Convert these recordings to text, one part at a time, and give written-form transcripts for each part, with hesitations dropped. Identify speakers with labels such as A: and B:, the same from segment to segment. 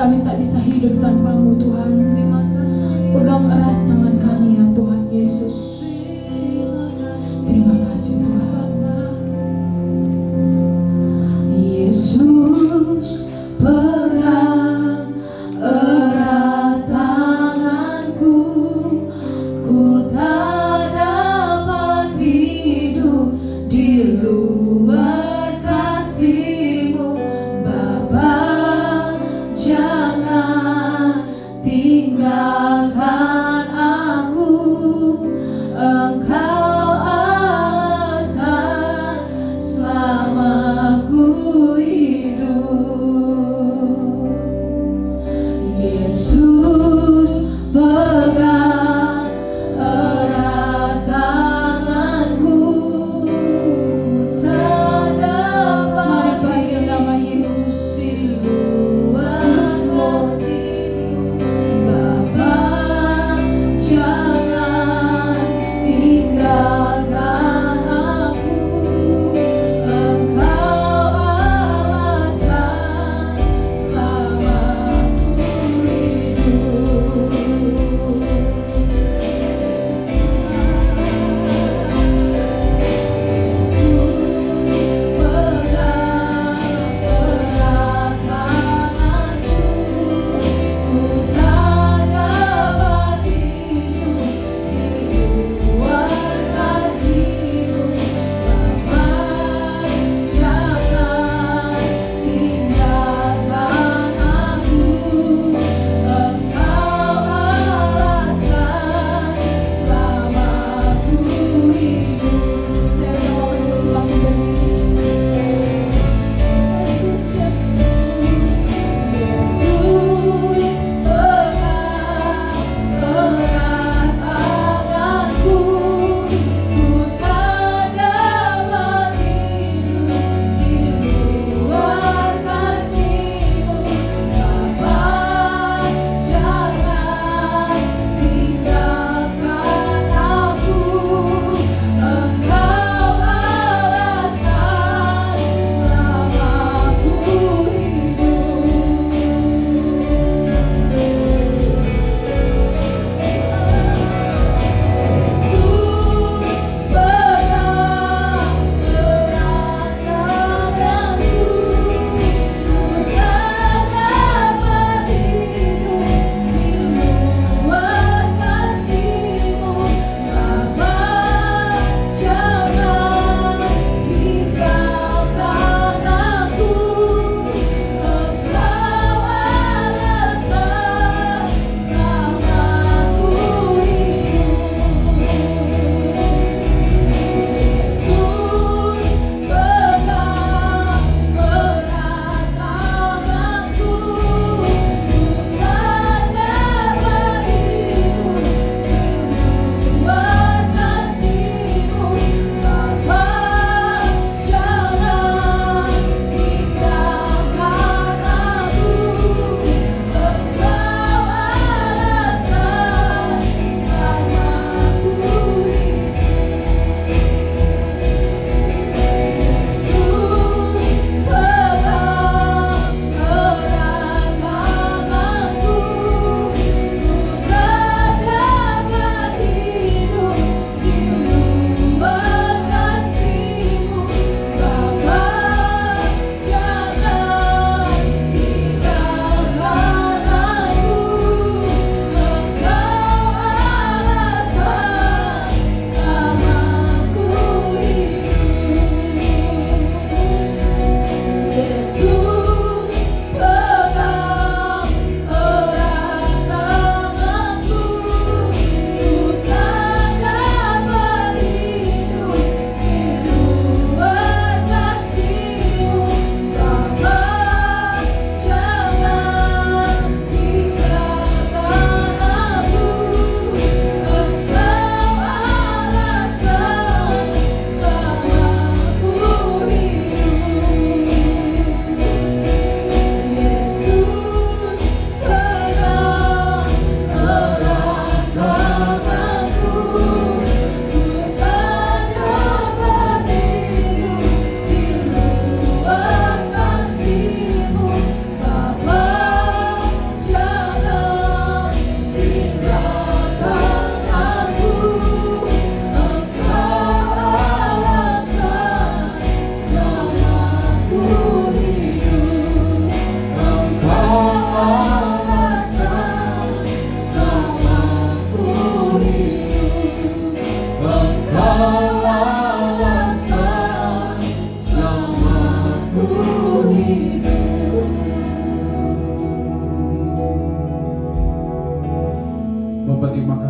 A: kami tak bisa hidup tanpa-Mu Tuhan. Pegang erat tangan kami ya Tuhan Yesus. Terima kasih Tuhan. Yesus, pegang erat tanganku, ku tak dapat hidup di luar kasih-Mu. Bapa, jangan tinggalkan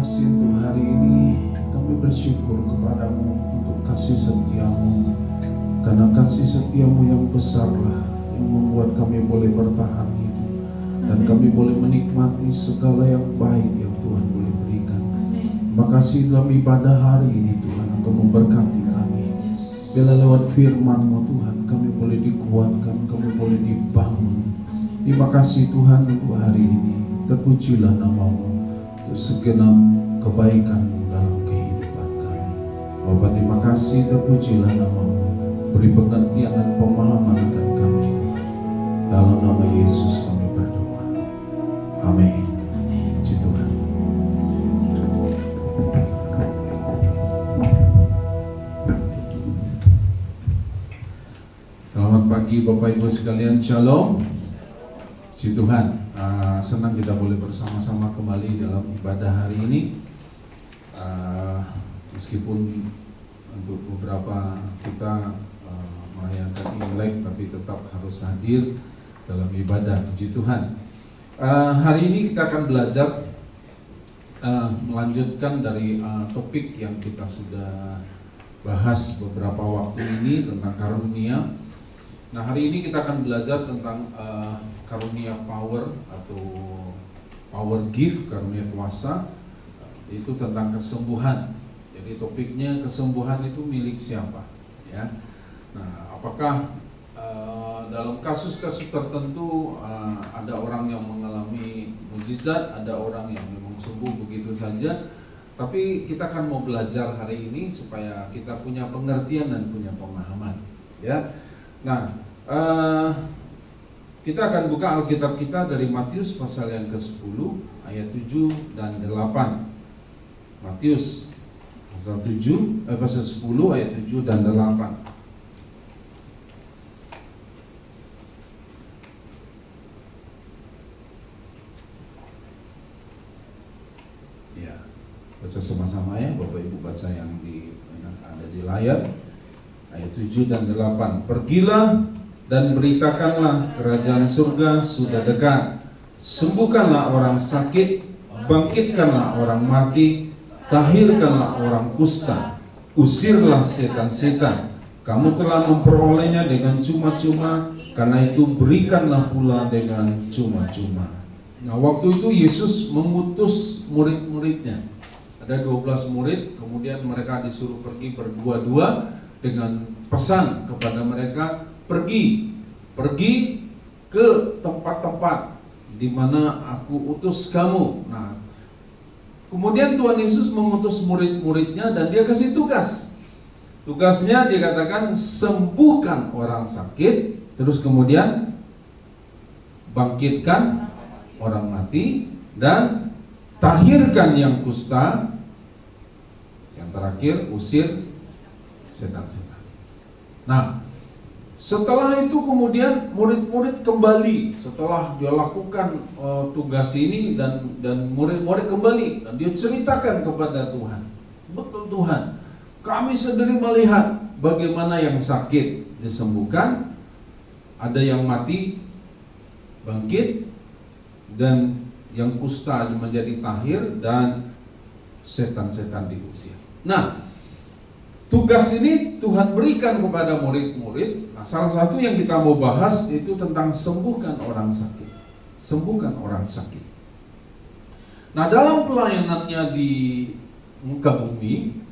B: kasih untuk hari ini. Kami bersyukur kepadamu untuk kasih setiamu, karena kasih setiamu yang besarlah yang membuat kami boleh bertahan hidup, dan kami boleh menikmati segala yang baik yang Tuhan boleh berikan. Terima kasih dalam ibadah hari ini Tuhan, Engkau memberkati kami. Bila lewat firman-Mu Tuhan, kami boleh dikuatkan, kami boleh dibangun. Terima kasih Tuhan untuk hari ini. Terpujilah nama-Mu untuk segenap kebaikan-Mu dalam kehidupan kami. Bapa, terima kasih, terpujilah nama-Mu. Beri pengertian dan pemahaman akan kami Tuhan. Dalam nama Yesus kami berdoa. Amin. Puji Tuhan. Selamat pagi Bapak Ibu sekalian, Shalom. Puji Tuhan. Senang kita boleh bersama-sama kembali dalam ibadah hari ini. Meskipun untuk beberapa kita merayakan Imlek, tapi tetap harus hadir dalam ibadah. Puji Tuhan. Hari ini kita akan belajar melanjutkan dari topik yang kita sudah bahas beberapa waktu ini tentang karunia. Nah, hari ini kita akan belajar tentang karunia power atau power gift, karunia kuasa, itu tentang kesembuhan. Jadi topiknya kesembuhan itu milik siapa, ya. Nah, apakah dalam kasus-kasus tertentu ada orang yang mengalami mujizat, ada orang yang memang sembuh begitu saja. Tapi kita akan mau belajar hari ini supaya kita punya pengertian dan punya pemahaman, ya. Nah, kita akan buka Alkitab kita dari Matius pasal yang ke-10 ayat 7 dan 8. Matius pasal 10 ayat 7 dan 8. Ya, baca sama-sama ya, Bapak Ibu baca yang ada di layar. Ayat 7 dan 8. Pergilah dan beritakanlah kerajaan surga sudah dekat. Sembuhkanlah orang sakit, bangkitkanlah orang mati, tahirkanlah orang kusta, usirlah setan-setan. Kamu telah memperolehnya dengan cuma-cuma, karena itu berikanlah pula dengan cuma-cuma. Nah, waktu itu Yesus mengutus murid-muridnya. Ada 12 murid, kemudian mereka disuruh pergi berdua-dua dengan pesan kepada mereka, pergi ke tempat-tempat di mana aku utus kamu. Nah, kemudian Tuhan Yesus mengutus murid-muridnya dan dia kasih tugas. Tugasnya dikatakan sembuhkan orang sakit, terus kemudian bangkitkan orang mati, dan tahirkan yang kusta, yang terakhir usir setan-setan. Nah, setelah itu kemudian murid-murid kembali setelah dia lakukan tugas ini, dan murid-murid kembali dan dia ceritakan kepada Tuhan, betul Tuhan, kami sendiri melihat bagaimana yang sakit disembuhkan, ada yang mati bangkit, dan yang kusta menjadi tahir, dan setan-setan diusir. Nah, tugas ini Tuhan berikan kepada murid-murid. Nah, salah satu yang kita mau bahas itu tentang sembuhkan orang sakit. Sembuhkan orang sakit. Nah, dalam pelayanannya di muka bumi,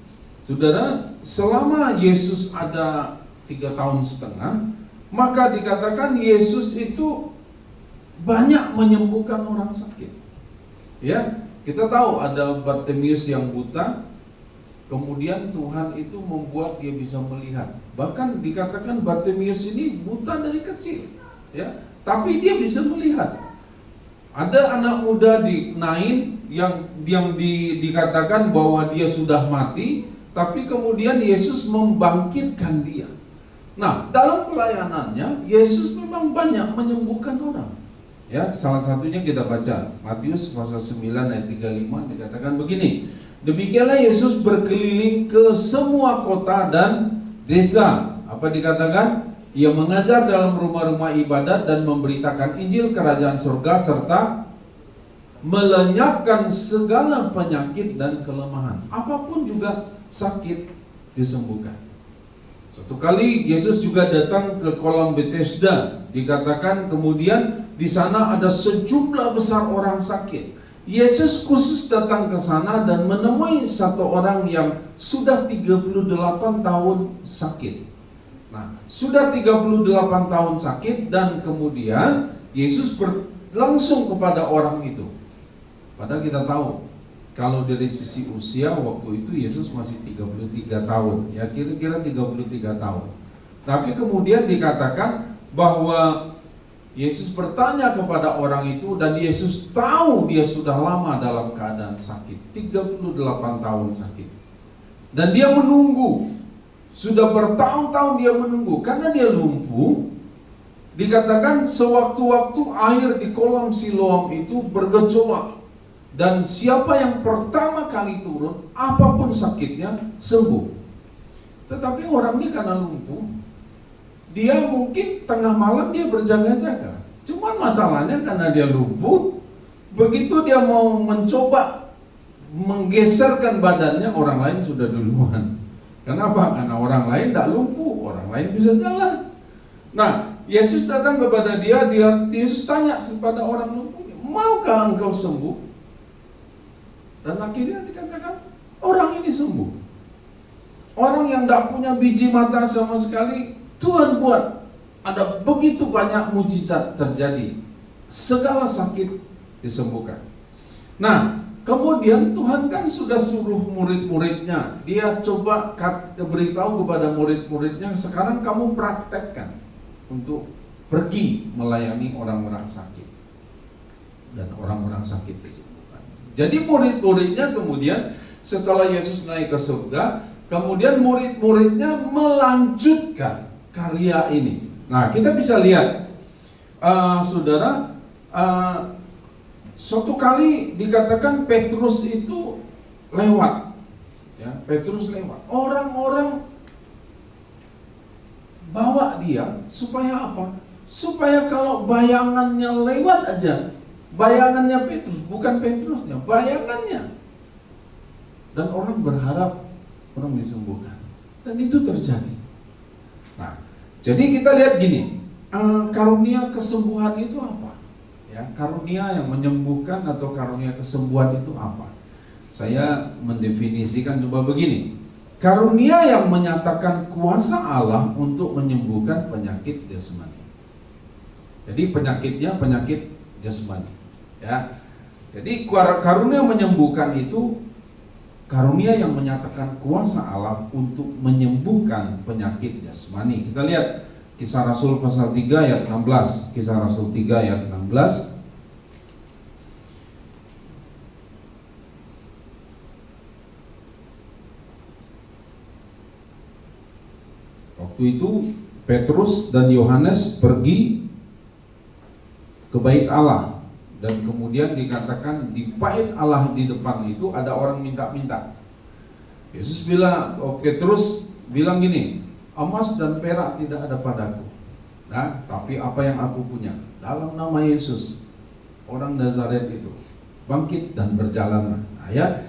B: saudara, selama Yesus ada 3,5 tahun, maka dikatakan Yesus itu banyak menyembuhkan orang sakit. Ya, kita tahu ada Bartimeus yang buta. Kemudian Tuhan itu membuat dia bisa melihat. Bahkan dikatakan Bartimeus ini buta dari kecil, ya, tapi dia bisa melihat. Ada anak muda di Nain yang dikatakan bahwa dia sudah mati, tapi kemudian Yesus membangkitkan dia. Nah, dalam pelayanannya Yesus memang banyak menyembuhkan orang. Ya, salah satunya kita baca Matius pasal 9 ayat 35, dikatakan begini. Demikianlah Yesus berkeliling ke semua kota dan desa. Apa dikatakan? Ia mengajar dalam rumah-rumah ibadat dan memberitakan Injil kerajaan surga serta melenyapkan segala penyakit dan kelemahan. Apapun juga sakit disembuhkan. Suatu kali Yesus juga datang ke kolam Bethesda. Dikatakan kemudian di sana ada sejumlah besar orang sakit. Yesus khusus datang ke sana dan menemui satu orang yang sudah 38 tahun sakit. Nah, sudah 38 tahun sakit dan kemudian Yesus langsung kepada orang itu. Padahal kita tahu kalau dari sisi usia waktu itu Yesus masih 33 tahun, ya kira-kira 33 tahun. Tapi kemudian dikatakan bahwa Yesus bertanya kepada orang itu dan Yesus tahu dia sudah lama dalam keadaan sakit, 38 tahun sakit. Dan dia menunggu, sudah bertahun-tahun dia menunggu karena dia lumpuh. Dikatakan sewaktu-waktu air di kolam Siloam itu bergejolak. Dan siapa yang pertama kali turun, apapun sakitnya, sembuh. Tetapi orang ini karena lumpuh, dia mungkin tengah malam dia berjaga-jaga. Cuman masalahnya karena dia lumpuh, begitu dia mau mencoba menggeserkan badannya, orang lain sudah duluan. Kenapa? Karena orang lain tidak lumpuh, orang lain bisa jalan. Nah, Yesus datang kepada dia, Yesus tanya kepada orang lumpuh, maukah engkau sembuh? Dan akhirnya dikatakan orang ini sembuh. Orang yang tidak punya biji mata sama sekali, Tuhan buat ada begitu banyak mujizat terjadi. Segala sakit disembuhkan. Nah, kemudian Tuhan kan sudah suruh murid-muridnya. Dia coba beritahu kepada murid-muridnya, sekarang kamu praktekkan untuk pergi melayani orang-orang sakit. Dan orang-orang sakit disembuhkan. Jadi murid-muridnya kemudian setelah Yesus naik ke surga, kemudian murid-muridnya melanjutkan karya ini. Nah, kita bisa lihat, saudara, suatu kali dikatakan Petrus itu lewat, ya, Petrus lewat. Orang-orang bawa dia supaya apa? Supaya kalau bayangannya lewat aja. Bayangannya Petrus, bukan Petrusnya, bayangannya. Dan orang berharap orang disembuhkan. Dan itu terjadi. Nah, jadi kita lihat gini, karunia kesembuhan itu apa? Ya, karunia yang menyembuhkan atau karunia kesembuhan itu apa? Saya mendefinisikan coba begini. Karunia yang menyatakan kuasa Allah untuk menyembuhkan penyakit jasmani. Jadi penyakitnya penyakit jasmani. Ya, jadi karunia menyembuhkan itu karunia yang menyatakan kuasa Allah untuk menyembuhkan penyakit jasmani. Kita lihat Kisah Rasul pasal 3 ayat 16. Kisah Rasul 3 ayat 16. Waktu itu Petrus dan Yohanes pergi ke bait Allah. Dan kemudian dikatakan di bait Allah di depan itu ada orang minta-minta. Yesus bilang, Petrus bilang gini, emas dan perak tidak ada padaku. Nah, tapi apa yang aku punya, dalam nama Yesus, orang Nazaret itu, bangkit dan berjalanlah. Nah, ya,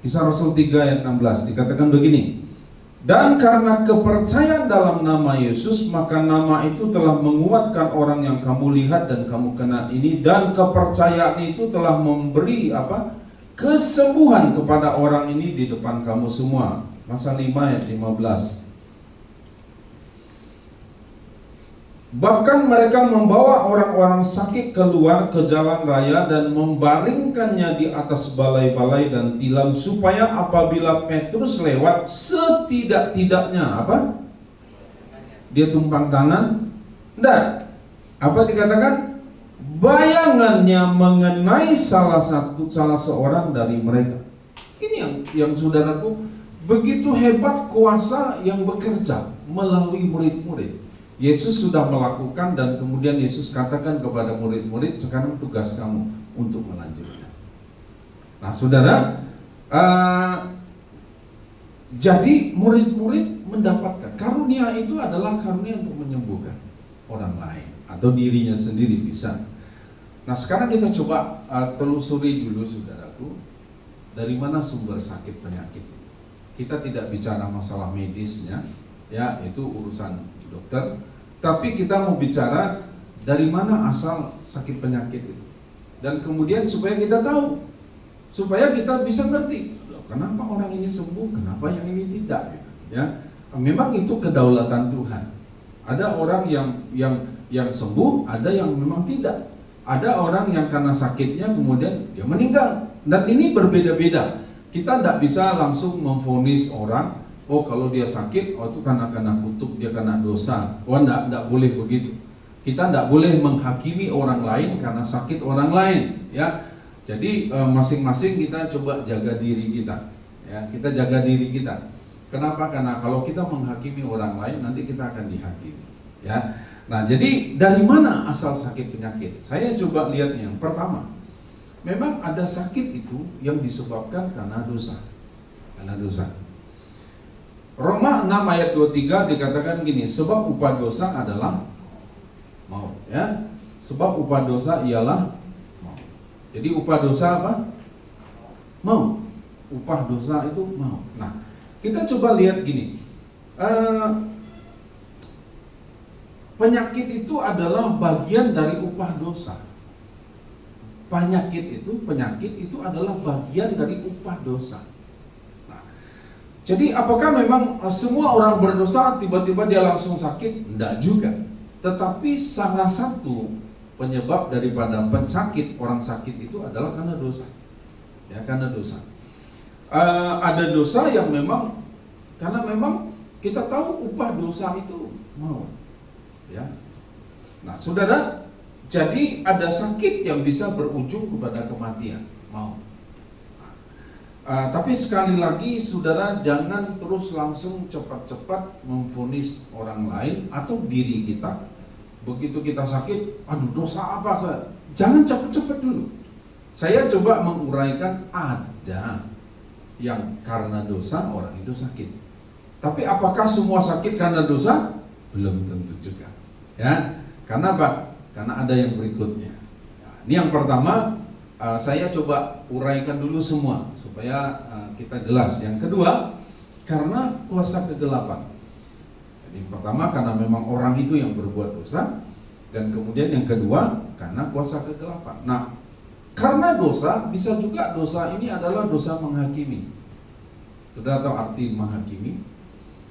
B: Kisah Rasul 3 ayat 16 dikatakan begini. Dan karena kepercayaan dalam nama Yesus, maka nama itu telah menguatkan orang yang kamu lihat dan kamu kenal ini, dan kepercayaan itu telah memberi apa? Kesembuhan kepada orang ini di depan kamu semua. Pasal 5 ayat 15. Bahkan mereka membawa orang-orang sakit keluar ke jalan raya dan membaringkannya di atas balai-balai dan tilam, supaya apabila Petrus lewat, setidak-tidaknya apa? Dia tumpang tangan? Tidak. Apa dikatakan? Bayangannya mengenai salah seorang dari mereka. Ini yang saudaraku, begitu hebat kuasa yang bekerja melalui murid-murid. Yesus sudah melakukan dan kemudian Yesus katakan kepada murid-murid, sekarang tugas kamu untuk melanjutkan. Nah, saudara, jadi murid-murid mendapatkan karunia itu adalah karunia untuk menyembuhkan orang lain atau dirinya sendiri bisa. Nah sekarang kita coba telusuri dulu saudaraku, dari mana sumber sakit penyakit. Kita tidak bicara masalah medisnya, ya itu urusan dokter, tapi kita mau bicara dari mana asal sakit penyakit itu. Dan kemudian supaya kita tahu, supaya kita bisa ngerti, loh, kenapa orang ini sembuh, kenapa yang ini tidak, gitu. Ya, memang itu kedaulatan Tuhan. Ada orang yang sembuh, ada yang memang tidak. Ada orang yang karena sakitnya kemudian dia meninggal. Dan ini berbeda-beda. Kita tidak bisa langsung memvonis orang, oh kalau dia sakit, oh itu karena kutuk, dia kena dosa. Oh tidak boleh begitu. Kita tidak boleh menghakimi orang lain karena sakit orang lain, ya. Jadi masing-masing kita coba jaga diri kita, ya. Kita jaga diri kita. Kenapa? Karena kalau kita menghakimi orang lain, nanti kita akan dihakimi, ya. Nah, jadi dari mana asal sakit penyakit? Saya coba lihat yang pertama. Memang ada sakit itu yang disebabkan karena dosa. Karena dosa. Roma 6 ayat 23 dikatakan gini, sebab upah dosa adalah maut, ya. Sebab upah dosa ialah maut. Jadi upah dosa apa? Maut. Upah dosa itu maut. Nah, kita coba lihat gini. Penyakit itu adalah bagian dari upah dosa. Penyakit itu adalah bagian dari upah dosa. Nah, jadi apakah memang semua orang berdosa tiba-tiba dia langsung sakit? Tidak juga. Tetapi salah satu penyebab daripada pesakit orang sakit itu adalah karena dosa. Ya, karena dosa. Ada dosa yang memang karena memang kita tahu upah dosa itu maut. Ya. Nah, saudara, jadi ada sakit yang bisa berujung kepada kematian, maut. Tapi sekali lagi, saudara, jangan terus langsung cepat-cepat memvonis orang lain atau diri kita. Begitu kita sakit, aduh dosa apa? Jangan cepat-cepat dulu. Saya coba menguraikan, ada yang karena dosa orang itu sakit. Tapi apakah semua sakit karena dosa? Belum tentu juga. Ya, karena apa? Karena ada yang berikutnya. Nah, ini yang pertama, saya coba uraikan dulu semua supaya kita jelas. Yang kedua, karena kuasa kegelapan. Jadi yang pertama karena memang orang itu yang berbuat dosa, dan kemudian yang kedua karena kuasa kegelapan. Nah, karena dosa, bisa juga dosa ini adalah dosa menghakimi. Sudah tahu arti menghakimi?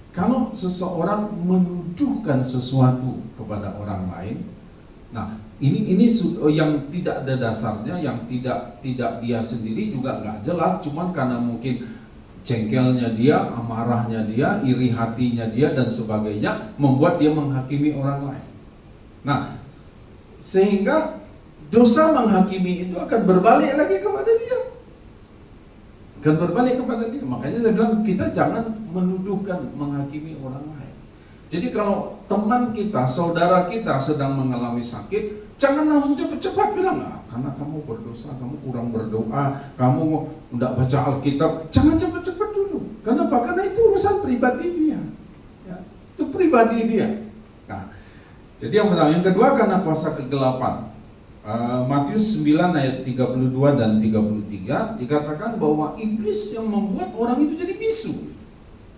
B: Kalau seseorang menuduhkan sesuatu kepada orang lain, nah ini yang tidak ada dasarnya, yang tidak dia sendiri juga nggak jelas, cuman karena mungkin jengkelnya dia, amarahnya dia, iri hatinya dia dan sebagainya membuat dia menghakimi orang lain. Nah, sehingga dosa menghakimi itu akan berbalik lagi kepada dia. Akan berbalik kepada dia. Makanya saya bilang kita jangan menuduhkan, menghakimi orang lain. Jadi kalau teman kita, saudara kita sedang mengalami sakit, jangan langsung cepat-cepat bilang, karena kamu berdosa, kamu kurang berdoa, kamu tidak baca Alkitab. Jangan cepat-cepat dulu. Kenapa? Karena itu urusan pribadi dia. Ya, itu pribadi dia. Nah, jadi yang pertama. Yang kedua karena kuasa kegelapan. Matius 9 ayat 32 dan 33 dikatakan bahwa iblis yang membuat orang itu jadi bisu.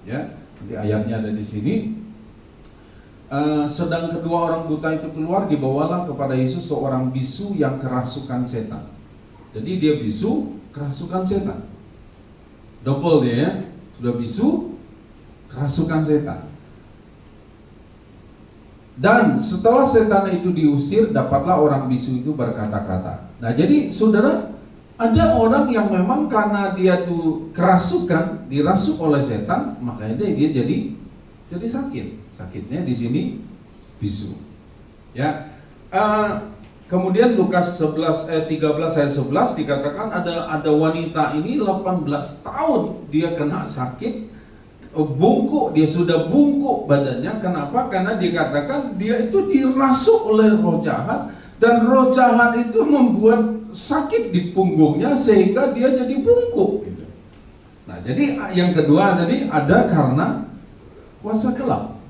B: Ya, nanti ayatnya ada di sini. Sedang kedua orang buta itu keluar, dibawalah kepada Yesus seorang bisu yang kerasukan setan. Jadi dia bisu, kerasukan setan. Double dia ya, sudah bisu, kerasukan setan. Dan setelah setan itu diusir, dapatlah orang bisu itu berkata-kata. Nah, jadi saudara, ada orang yang memang karena dia tuh kerasukan, dirasuk oleh setan, makanya dia jadi sakit. Sakitnya di sini bisu. Ya. Kemudian Lukas 13 ayat 11 dikatakan ada wanita ini 18 tahun dia kena sakit. Bungkuk, dia sudah bungkuk badannya. Kenapa? Karena dikatakan dia itu dirasuk oleh roh jahat, dan roh jahat itu membuat sakit di punggungnya sehingga dia jadi bungkuk gitu. Nah, jadi yang kedua tadi ada karena kuasa gelap.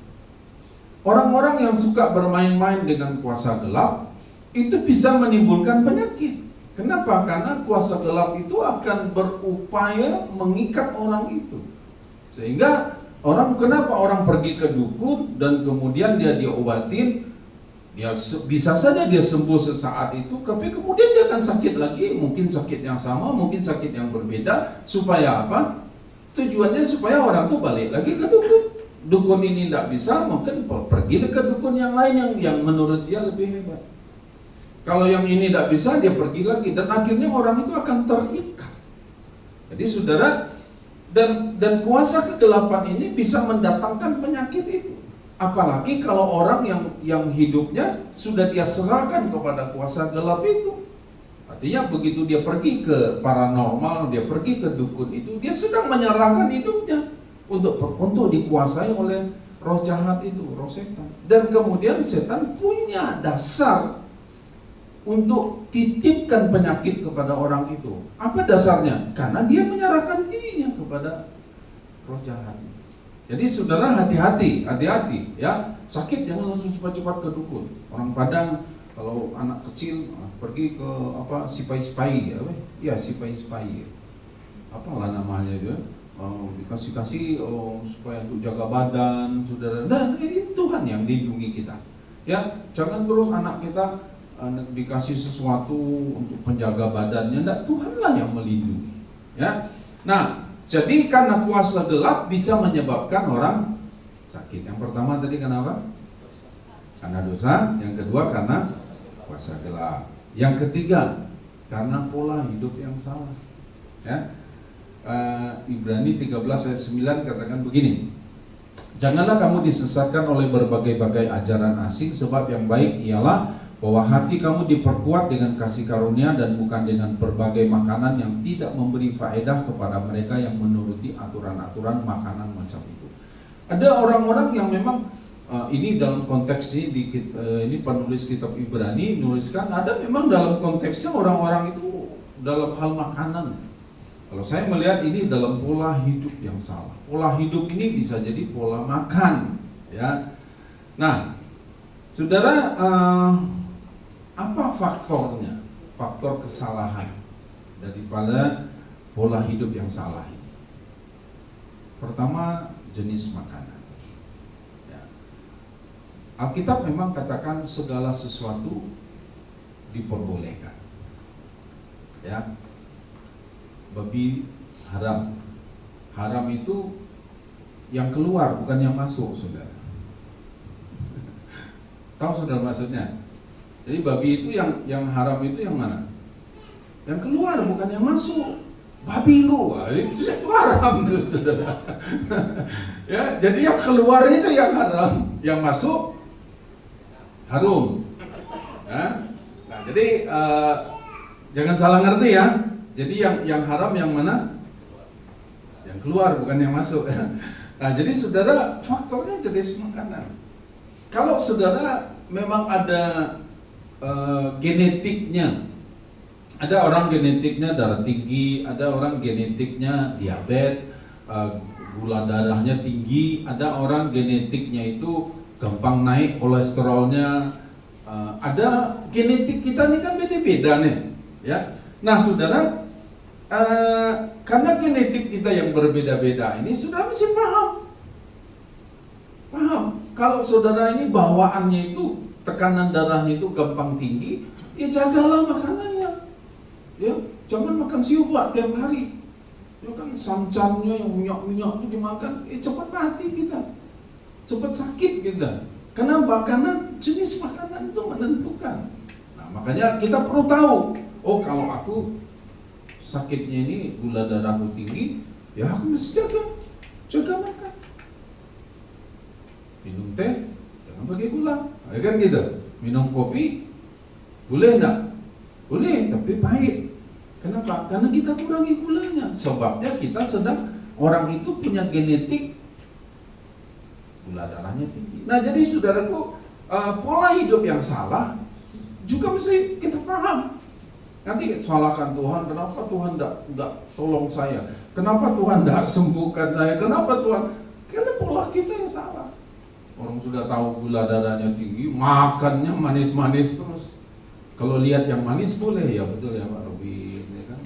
B: Orang-orang yang suka bermain-main dengan kuasa gelap itu bisa menimbulkan penyakit. Kenapa? Karena kuasa gelap itu akan berupaya mengikat orang itu. Sehingga kenapa orang pergi ke dukun dan kemudian dia diobatin, dia bisa saja dia sembuh sesaat itu, tapi kemudian dia akan sakit lagi, mungkin sakit yang sama, mungkin sakit yang berbeda. Supaya apa? Tujuannya supaya orang tuh balik lagi ke dukun. Dukun ini tidak bisa, mungkin pergi ke dukun yang lain yang menurut dia lebih hebat. Kalau yang ini tidak bisa, dia pergi lagi, dan akhirnya orang itu akan terikat. Jadi saudara, dan kuasa kegelapan ini bisa mendatangkan penyakit itu. Apalagi kalau orang yang hidupnya sudah dia serahkan kepada kuasa gelap itu. Artinya begitu dia pergi ke paranormal, dia pergi ke dukun itu, dia sedang menyerahkan hidupnya untuk dikuasai oleh roh jahat itu, roh setan. Dan kemudian setan punya dasar untuk titipkan penyakit kepada orang itu. Apa dasarnya? Karena dia menyerahkan dirinya kepada roh jahat. Jadi saudara, hati-hati ya. Sakit jangan langsung cepat-cepat ke dukun. Orang Padang kalau anak kecil pergi ke sipai-sipai, sipai-sipai. Apalah namanya itu? Dikasih supaya untuk jaga badan, saudara. Dan ini Tuhan yang lindungi kita. Ya, jangan terus anak kita dikasih sesuatu untuk penjaga badannya. Enggak, Tuhanlah yang melindungi. Ya. Nah, jadi karena kuasa gelap bisa menyebabkan orang sakit. Yang pertama tadi kenapa? Karena dosa. Yang kedua karena kuasa gelap. Yang ketiga karena pola hidup yang salah. Ya. Ibrani 13 ayat 9 katakan begini. Janganlah kamu disesatkan oleh berbagai-bagai ajaran asing, sebab yang baik ialah bahwa hati kamu diperkuat dengan kasih karunia dan bukan dengan berbagai makanan yang tidak memberi faedah kepada mereka yang menuruti aturan-aturan makanan macam itu. Ada orang-orang yang memang ini dalam konteks ini penulis kitab Ibrani menuliskan, ada memang dalam konteksnya orang-orang itu dalam hal makanan. Kalau saya melihat ini dalam pola hidup yang salah. Pola hidup ini bisa jadi pola makan, ya. Nah, saudara, apa faktornya? Faktor kesalahan daripada pola hidup yang salah ini. Pertama, jenis makanan. Ya. Alkitab memang katakan segala sesuatu diperbolehkan. Ya. Babi haram. Haram itu yang keluar, bukan yang masuk, saudara. Tahu saudara maksudnya? Jadi babi itu yang haram itu yang mana? Yang keluar, bukan yang masuk. Babi lu, itu haram tuh, saudara. Ya, jadi yang keluar itu yang haram, yang masuk harum. Ya? Nah, jadi jangan salah ngerti ya. Jadi yang haram yang mana? Yang keluar, bukan yang masuk. Nah, jadi saudara, faktornya jenis makanan. Kalau saudara memang ada genetiknya, ada orang genetiknya darah tinggi, ada orang genetiknya diabetes, gula darahnya tinggi, ada orang genetiknya itu gampang naik kolesterolnya, ada genetik kita ini kan beda-beda nih, ya. Nah, saudara, karena genetik kita yang berbeda-beda ini, saudara mesti paham. Kalau saudara ini bawaannya itu tekanan darahnya itu gampang tinggi, ya jagalah makanannya. Ya, jangan makan siupak tiap hari. Ya kan samcamnya yang minyak-minyak itu dimakan, cepat mati kita. Cepat sakit kita. Kenapa? Karena jenis makanan itu menentukan. Nah, makanya kita perlu tahu, oh kalau aku sakitnya ini gula darahku tinggi, ya aku mesti jaga makan. Minum teh jangan pakai gula, ya kan gitu. Minum kopi boleh enggak? Boleh, tapi pahit. Kenapa? Karena kita kurangi gulanya. Sebabnya kita sedang, orang itu punya genetik gula darahnya tinggi. Nah, jadi saudaraku, pola hidup yang salah juga mesti kita paham. Nanti salahkan Tuhan, kenapa Tuhan enggak tolong saya? Kenapa Tuhan enggak sembuhkan saya? Kenapa Tuhan? Karena pola kita yang salah. Orang sudah tahu gula darahnya tinggi, makannya manis-manis terus. Kalau lihat yang manis boleh, ya betul ya Pak Robin, ya kan?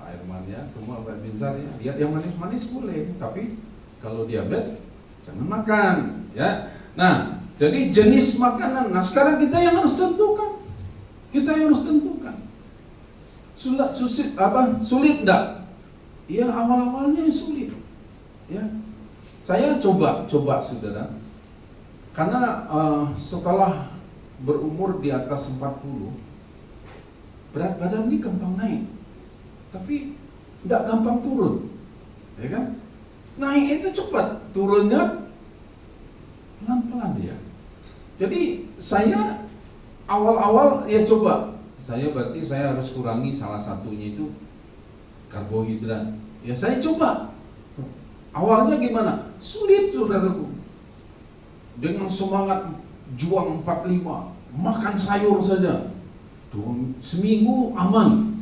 B: Pak Herman ya, semua Pak Binsar ya. Lihat yang manis-manis boleh, tapi kalau diabetes jangan makan, ya. Nah, jadi jenis makanan. Nah, sekarang kita yang harus tentukan. Kita yang harus tentukan. Sulit enggak? Ya, awal-awalnya sulit. Ya. Saya coba saudara. Karena setelah berumur di atas 40, berat badan ini gampang naik, tapi tidak gampang turun, ya kan? Naik itu cepat, turunnya pelan-pelan dia. Jadi saya awal-awal ya coba, saya harus kurangi salah satunya itu karbohidrat. Ya saya coba. Awalnya gimana? Sulit saudaraku. Dengan semangat juang 45, makan sayur saja. Seminggu aman.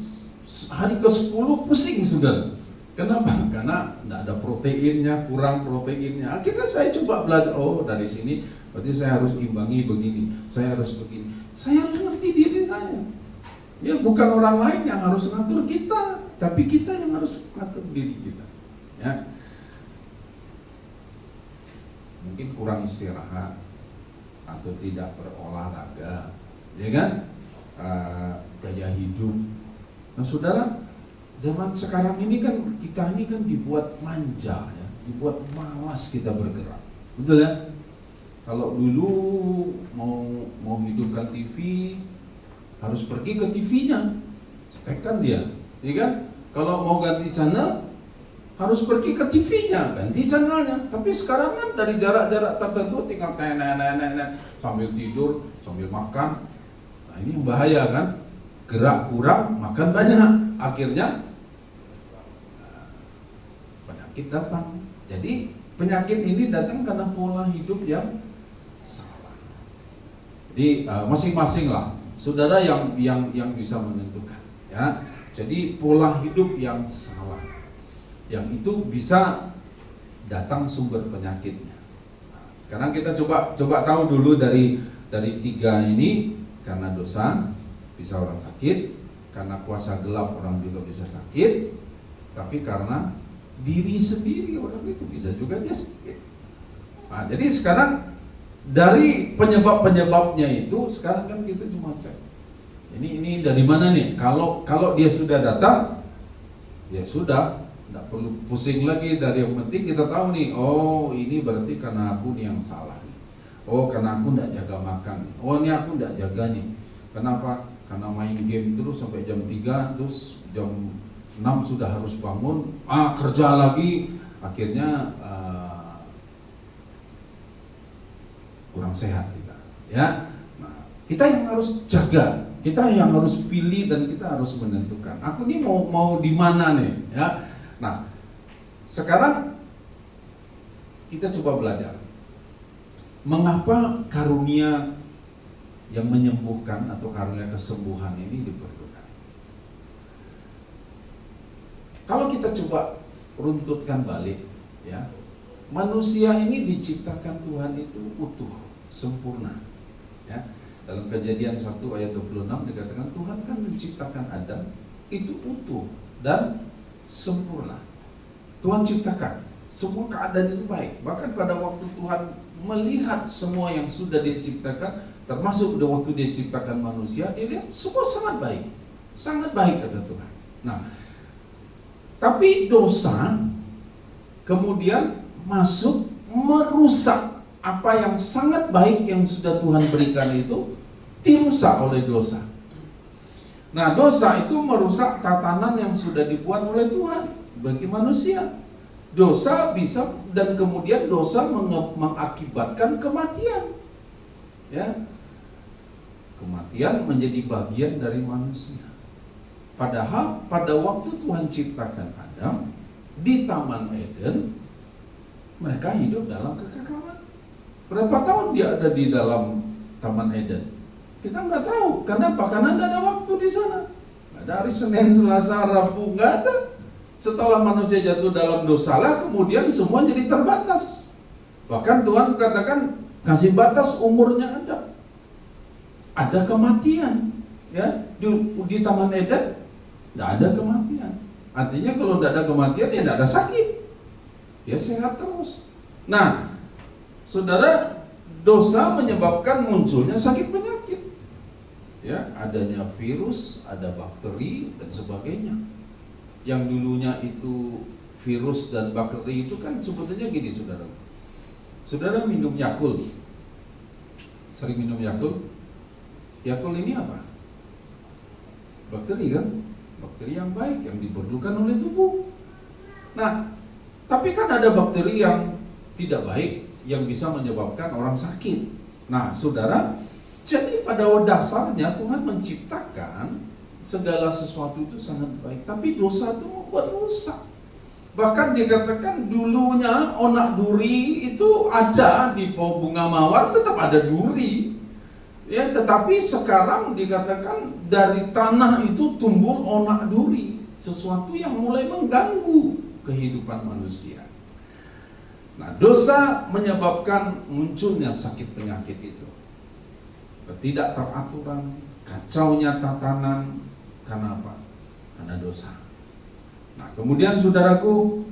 B: Hari ke-10 pusing sudah. Kenapa? Karena tidak ada proteinnya, kurang proteinnya. Akhirnya saya coba belajar, oh dari sini berarti saya harus imbangi begini, saya harus begini. Saya harus ngerti diri saya. Ya bukan orang lain yang harus ngatur kita, tapi kita yang harus ngatur diri kita. Ya. Mungkin kurang istirahat atau tidak berolahraga, ya kan? Gaya hidup. Nah saudara, zaman sekarang ini kan kita ini kan dibuat manja ya, dibuat malas kita bergerak, betul ya? Kalau dulu mau hidupkan TV harus pergi ke TV-nya, cetekan dia, ya kan? Kalau mau ganti channel harus pergi ke TV-nya, ganti channelnya. Tapi sekarang kan dari jarak-jarak tertentu tinggal nenek sambil tidur, sambil makan. Nah ini bahaya kan? Gerak kurang, makan banyak. Akhirnya penyakit datang. Jadi penyakit ini datang karena pola hidup yang salah. Jadi masing-masing lah, saudara yang bisa menentukan. Ya, jadi pola hidup yang salah, yang itu bisa datang sumber penyakitnya. Nah, sekarang kita coba tahu dulu dari 3 ini. Karena dosa bisa orang sakit, karena kuasa gelap orang juga bisa sakit, tapi karena diri sendiri orang itu bisa juga dia sakit. Nah, jadi sekarang dari penyebabnya itu sekarang kan kita cuma cek. Ini dari mana nih? Kalau dia sudah datang, ya sudah. Tidak perlu pusing lagi. Dari yang penting kita tahu nih, oh ini berarti karena aku nih yang salah nih. Oh karena aku tidak jaga makan nih. Oh ini aku tidak jaga nih. Kenapa? Karena main game terus sampai jam 3, terus jam 6 sudah harus bangun, kerja lagi. Akhirnya kurang sehat kita. Ya, nah, kita yang harus jaga, kita yang harus pilih dan kita harus menentukan. Aku ini mau di mana nih? Ya. Nah, sekarang kita coba belajar. Mengapa karunia yang menyembuhkan atau karunia kesembuhan ini diperlukan? Kalau kita coba runtutkan balik, ya, manusia ini diciptakan Tuhan itu utuh, sempurna. Ya, dalam Kejadian 1 ayat 26 dikatakan Tuhan kan menciptakan Adam itu utuh dan sempurna. Tuhan ciptakan semua keadaan itu baik. Bahkan pada waktu Tuhan melihat semua yang sudah dia ciptakan, termasuk pada waktu dia ciptakan manusia, dia lihat semua sangat baik. Sangat baik kata Tuhan. Nah, tapi dosa kemudian masuk merusak apa yang sangat baik yang sudah Tuhan berikan itu, dirusak oleh dosa. Nah, dosa itu merusak tatanan yang sudah dibuat oleh Tuhan bagi manusia. Dosa bisa, dan kemudian dosa mengakibatkan kematian. Ya. Kematian menjadi bagian dari manusia. Padahal pada waktu Tuhan ciptakan Adam di Taman Eden, mereka hidup dalam kekekalan. Berapa tahun dia ada di dalam Taman Eden? Kita nggak tahu. Kenapa? Karena tidak ada waktu di sana. Nggak ada hari Senin, Selasa, Rabu, nggak ada. Setelah manusia jatuh dalam dosa lah, kemudian semua jadi terbatas. Bahkan Tuhan katakan kasih batas umurnya Adam. ada kematian. Ya, di Taman Eden tidak ada kematian. Artinya kalau tidak ada kematian ya tidak ada sakit. Ya sehat terus. Nah, saudara, dosa menyebabkan munculnya sakit penyakit. Ya, adanya virus, ada bakteri dan sebagainya. Yang dulunya itu virus dan bakteri itu kan sebetulnya gini, saudara. Saudara minum Yakult. Sering minum Yakult. Yakult ini apa? Bakteri kan? Bakteri yang baik yang diperlukan oleh tubuh. Nah, tapi kan ada bakteri yang tidak baik yang bisa menyebabkan orang sakit. Nah, saudara, jadi pada dasarnya Tuhan menciptakan segala sesuatu itu sangat baik, tapi dosa itu membuat rusak. Bahkan dikatakan dulunya onak duri itu ada di pohon bunga mawar, tetap ada duri. Ya, tetapi sekarang dikatakan dari tanah itu tumbuh onak duri, sesuatu yang mulai mengganggu kehidupan manusia. Nah, dosa menyebabkan munculnya sakit penyakit itu. Ketidakteraturan, kacaunya tatanan, karena apa? Karena dosa. Nah, kemudian saudaraku,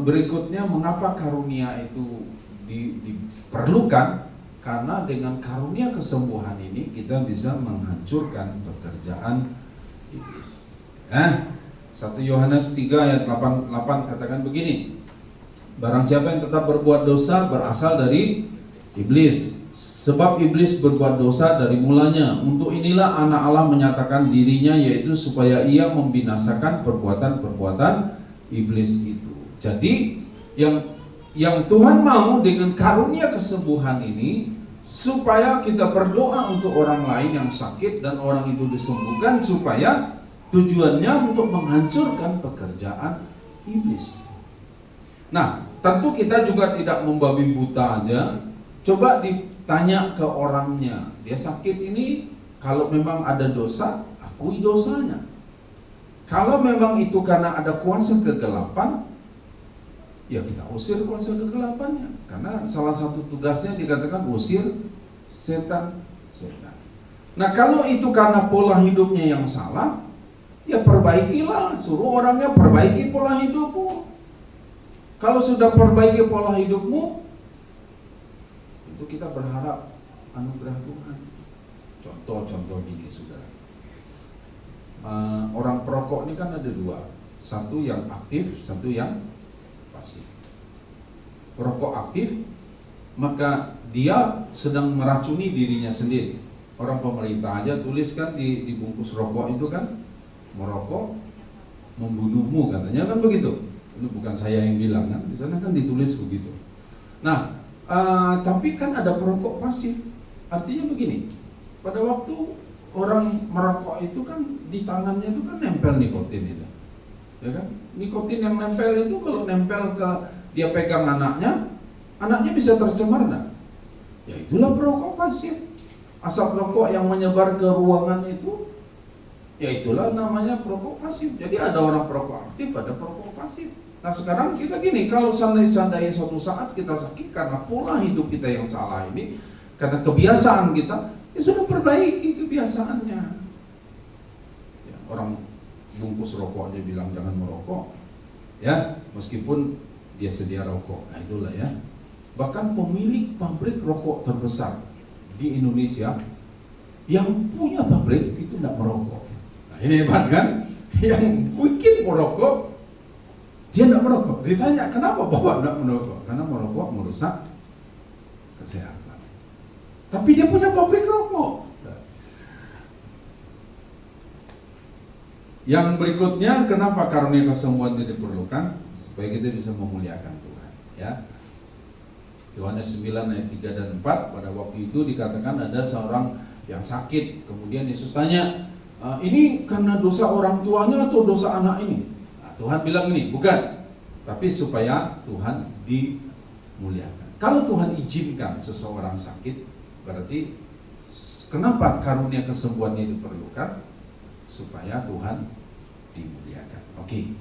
B: berikutnya mengapa karunia itu diperlukan? Karena dengan karunia kesembuhan ini kita bisa menghancurkan pekerjaan iblis. 1 Yohanes 3 ayat 8 katakan begini. Barang siapa yang tetap berbuat dosa berasal dari iblis. Sebab iblis berbuat dosa dari mulanya. Untuk inilah anak Allah menyatakan dirinya, yaitu supaya ia membinasakan perbuatan-perbuatan iblis itu. Jadi yang Tuhan mau dengan karunia kesembuhan ini, supaya kita berdoa untuk orang lain yang sakit dan orang itu disembuhkan, supaya tujuannya untuk menghancurkan pekerjaan iblis. Nah, tentu kita juga tidak membabi buta aja. Coba ditanya ke orangnya, dia sakit ini, kalau memang ada dosa, akui dosanya. Kalau memang itu karena ada kuasa kegelapan, ya kita usir kuasa kegelapannya. Karena salah satu tugasnya dikatakan usir setan. Nah, kalau itu karena pola hidupnya yang salah, ya perbaikilah, suruh orangnya perbaiki pola hidupmu. Kalau sudah perbaiki pola hidupmu, itu kita berharap anugerah Tuhan. Contoh gini, saudara. Orang perokok ini kan ada dua, satu yang aktif, satu yang pasif. Perokok aktif, maka dia sedang meracuni dirinya sendiri. Orang pemerintah aja tuliskan di bungkus rokok itu kan, merokok membunuhmu, katanya kan begitu. Ini bukan saya yang bilang kan, di sana kan ditulis begitu. Nah, tapi kan ada perokok pasif. Artinya begini, pada waktu orang merokok itu kan di tangannya itu kan nempel nikotin itu, ya kan? Nikotin yang nempel itu kalau nempel ke dia pegang anaknya bisa tercemar enggak? Ya itulah perokok pasif. Asap rokok yang menyebar ke ruangan itu, ya itulah namanya perokok pasif. Jadi ada orang perokok aktif, ada perokok pasif. Nah, sekarang kita gini, kalau seandainya suatu saat kita sakit karena pola hidup kita yang salah ini, karena kebiasaan kita, ya sudah perbaiki kebiasaannya. Ya, orang bungkus rokok aja bilang jangan merokok, ya, meskipun dia sedia rokok. Nah, itulah ya. Bahkan pemilik pabrik rokok terbesar di Indonesia yang punya pabrik itu tidak merokok. Nah, ini hebat kan? Yang bikin merokok, dia tidak merokok. Ditanya kenapa Bapak tidak merokok? Karena merokok merusak kesehatan. Tapi dia punya pabrik rokok. Yang berikutnya, kenapa karunia kesembuhan ini diperlukan? Supaya kita bisa memuliakan Tuhan, ya. Yohanes 9 ayat 3 dan 4, pada waktu itu dikatakan ada seorang yang sakit. Kemudian Yesus tanya, ini karena dosa orang tuanya atau dosa anak ini? Nah, Tuhan bilang ini, bukan, tapi supaya Tuhan dimuliakan. Kalau Tuhan izinkan seseorang sakit, berarti kenapa karunia kesembuhan ini diperlukan? Supaya Tuhan dimuliakan. Oke,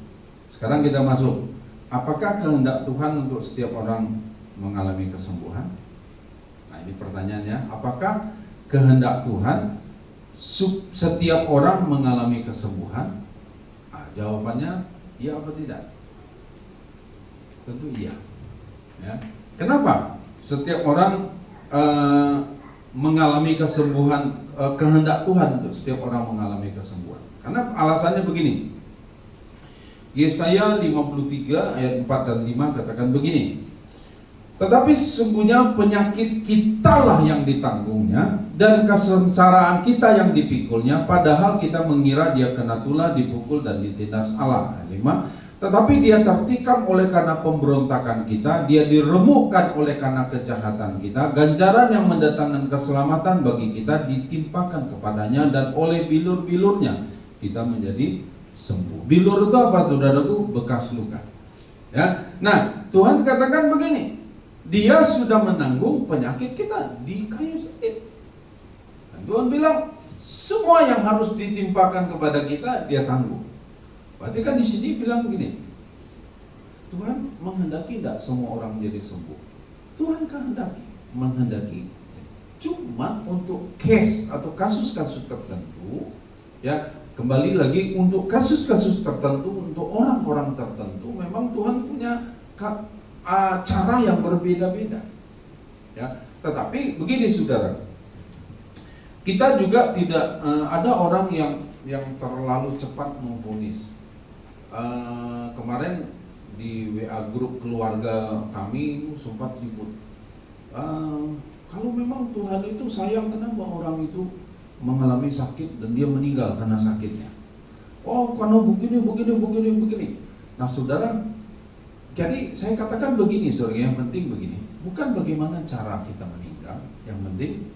B: sekarang kita masuk. Apakah kehendak Tuhan untuk setiap orang mengalami kesembuhan? Nah, ini pertanyaannya. Apakah kehendak Tuhan setiap orang mengalami kesembuhan? Jawabannya iya apa tidak? Tentu iya. Ya. Kenapa? Setiap orang mengalami kesembuhan, kehendak Tuhan untuk setiap orang mengalami kesembuhan. Karena alasannya begini. Yesaya 53 ayat 4 dan 5 katakan begini. Tetapi sesungguhnya penyakit kitalah yang ditanggungnya dan kesengsaraan kita yang dipikulnya, padahal kita mengira dia kena tulah, dipukul dan ditindas Allah. 5. Tetapi dia tertikam oleh karena pemberontakan kita, dia diremukkan oleh karena kejahatan kita, ganjaran yang mendatangkan keselamatan bagi kita ditimpakan kepadanya, dan oleh bilur-bilurnya kita menjadi sembuh. Bilur itu apa, saudaraku? Bekas luka. Ya. Nah, Tuhan katakan begini, dia sudah menanggung penyakit kita di kayu salib. Dan Tuhan bilang semua yang harus ditimpakan kepada kita dia tanggung. Berarti kan di sini bilang begini, Tuhan menghendaki tidak semua orang jadi sembuh. Tuhan menghendaki. Cuma untuk case atau kasus-kasus tertentu, ya kembali lagi untuk kasus-kasus tertentu, untuk orang-orang tertentu, memang Tuhan punya cara yang berbeda-beda. Ya, tetapi begini saudara, kita juga tidak ada orang yang terlalu cepat memvonis. Kemarin di WA grup keluarga kami sempat ribut. Kalau memang Tuhan itu sayang, kenapa orang itu mengalami sakit dan dia meninggal karena sakitnya? Oh, karena begini. Nah, saudara, jadi saya katakan begini, saudara, yang penting begini, bukan bagaimana cara kita meninggal, yang penting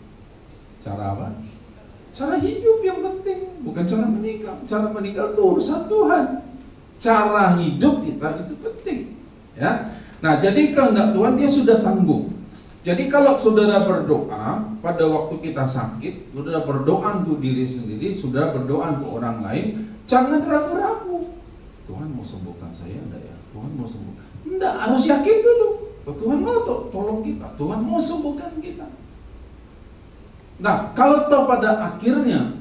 B: cara apa? Cara hidup yang penting, bukan cara meninggal. Cara meninggal itu urusan Tuhan. Cara hidup kita itu penting, ya. Nah, jadi kehendak Tuhan dia sudah tanggung. Jadi kalau saudara berdoa pada waktu kita sakit, saudara berdoa untuk diri sendiri, saudara berdoa untuk orang lain, jangan ragu-ragu. Tuhan mau sembuhkan saya enggak ya? Tuhan mau sembuhkan. Enggak, harus yakin dulu. Tuhan mau tolong kita, Tuhan mau sembuhkan kita. Nah, kalau toh pada akhirnya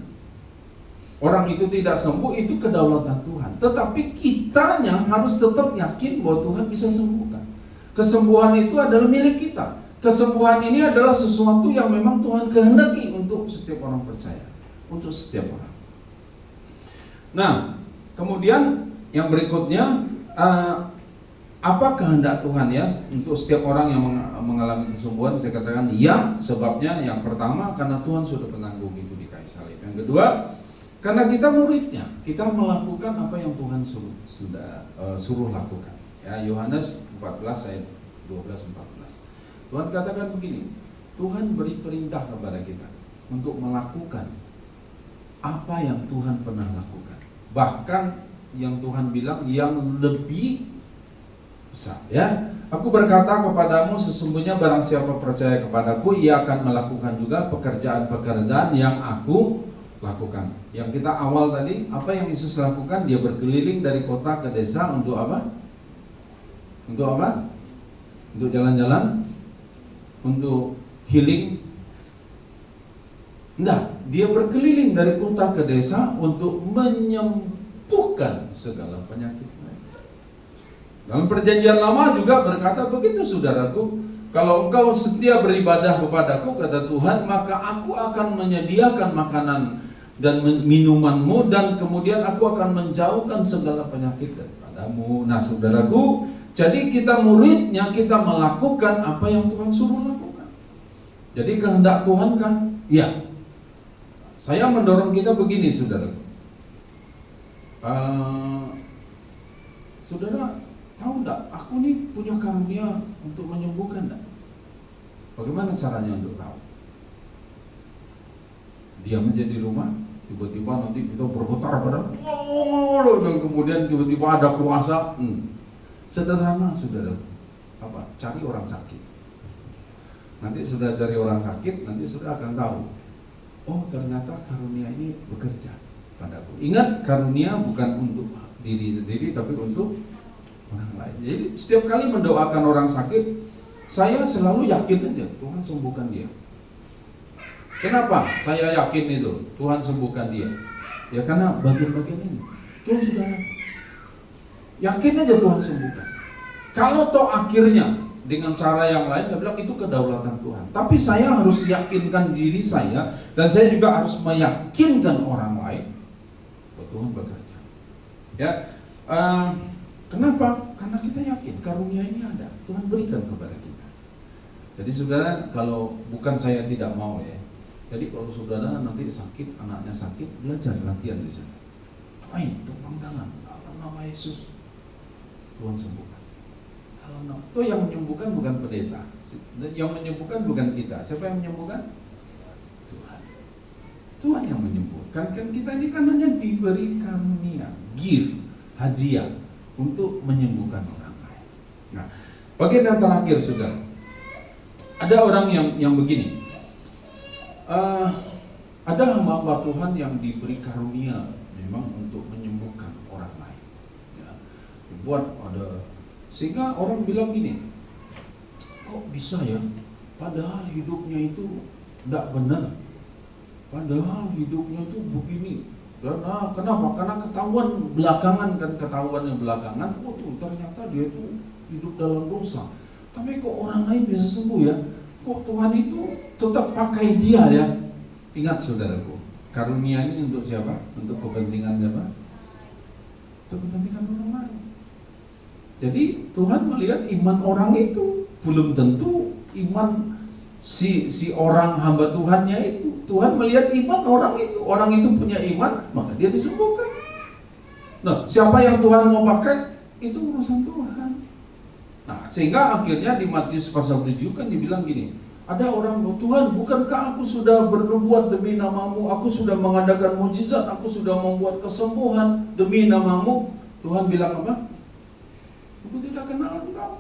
B: orang itu tidak sembuh, itu kedaulatan Tuhan. Tetapi kitanya harus tetap yakin bahwa Tuhan bisa sembuhkan. Kesembuhan itu adalah milik kita. Kesembuhan ini adalah sesuatu yang memang Tuhan kehendaki untuk setiap orang percaya, untuk setiap orang. Nah, kemudian yang berikutnya, apa kehendak Tuhan ya untuk setiap orang yang mengalami kesembuhan? Saya katakan ya, sebabnya yang pertama karena Tuhan sudah penanggung itu di kayu salib. Yang kedua, karena kita muridnya, kita melakukan apa yang Tuhan suruh lakukan. Ya, Yohanes 14 ayat 12-14. Tuhan katakan begini, Tuhan beri perintah kepada kita untuk melakukan apa yang Tuhan pernah lakukan. Bahkan yang Tuhan bilang yang lebih besar. Ya, aku berkata kepadamu, sesungguhnya barang siapa percaya kepadaku, ia akan melakukan juga pekerjaan-pekerjaan yang aku lakukan. Yang kita awal tadi, apa yang Yesus lakukan? Dia berkeliling dari kota ke desa untuk apa? Untuk apa? Untuk jalan-jalan? Untuk healing? Enggak, dia berkeliling dari kota ke desa untuk menyembuhkan segala penyakit. Dalam perjanjian lama juga berkata begitu, saudaraku, kalau engkau setia beribadah kepadaku, kata Tuhan, maka aku akan menyediakan makanan dan minumanmu, dan kemudian aku akan menjauhkan segala penyakit daripadamu. Nah, saudaraku, jadi kita muridnya, kita melakukan apa yang Tuhan suruh lakukan. Jadi kehendak Tuhan kan? Ya. Saya mendorong kita begini, saudaraku. Saudara tahu enggak, aku nih punya karunia untuk menyembuhkan enggak? Bagaimana caranya untuk tahu? Dia menjadi rumah, tiba-tiba nanti kita bergetar badan, dan kemudian tiba-tiba ada kuasa. Sederhana, saudara. Apa? Cari orang sakit. Nanti sudah cari orang sakit, nanti sudah akan tahu. Oh, ternyata karunia ini bekerja padaku. Ingat, karunia bukan untuk diri sendiri, tapi untuk orang lain. Jadi setiap kali mendoakan orang sakit, saya selalu yakin aja Tuhan sembuhkan dia. Kenapa saya yakin itu Tuhan sembuhkan dia? Ya karena bagian-bagian ini Tuhan sudah yakin aja Tuhan sembuhkan. Kalau toh akhirnya dengan cara yang lain, dia bilang itu kedaulatan Tuhan. Tapi saya harus yakinkan diri saya, dan saya juga harus meyakinkan orang lain bahwa Tuhan bekerja. Ya, kenapa? Karena kita yakin karunia ini ada, Tuhan berikan kepada kita. Jadi saudara, kalau bukan saya tidak mau ya. Jadi kalau saudara nanti sakit, anaknya sakit, belajar latihan di sana. Tepang tangan dalam nama Yesus, Tuhan sembuhkan. Itu yang menyembuhkan bukan pendeta, yang menyembuhkan bukan kita. Siapa yang menyembuhkan? Tuhan. Tuhan yang menyembuhkan. Kan kita ini kan hanya diberi karunia, gift, hadiah untuk menyembuhkan orang lain. Nah, bagian yang terakhir saudara, ada orang yang begini. Ada hamba Tuhan yang diberi karunia memang untuk menyembuhkan orang lain. Ya, dibuat ada. Sehingga orang bilang gini, kok bisa ya? Padahal hidupnya itu tidak benar. Padahal hidupnya itu begini. Dan kenapa? Karena ketahuan belakangan ternyata dia itu hidup dalam dosa. Tapi kok orang lain bisa sembuh ya? Kok Tuhan itu tetap pakai dia ya? Ingat saudaraku, karunia ini untuk siapa? Untuk kepentingan siapa? Untuk kepentingan orang lain. Jadi Tuhan melihat iman orang itu, belum tentu iman si orang hamba Tuhannya itu. Tuhan melihat iman orang itu punya iman, maka dia disembuhkan. Nah, siapa yang Tuhan mau pakai, itu urusan Tuhan. Nah, sehingga akhirnya di Matius pasal 7 kan dibilang gini, ada orang, Tuhan, bukankah aku sudah bernubuat demi namamu, aku sudah mengadakan mujizat, aku sudah membuat kesembuhan demi namamu. Tuhan bilang apa? Aku tidak kenal engkau.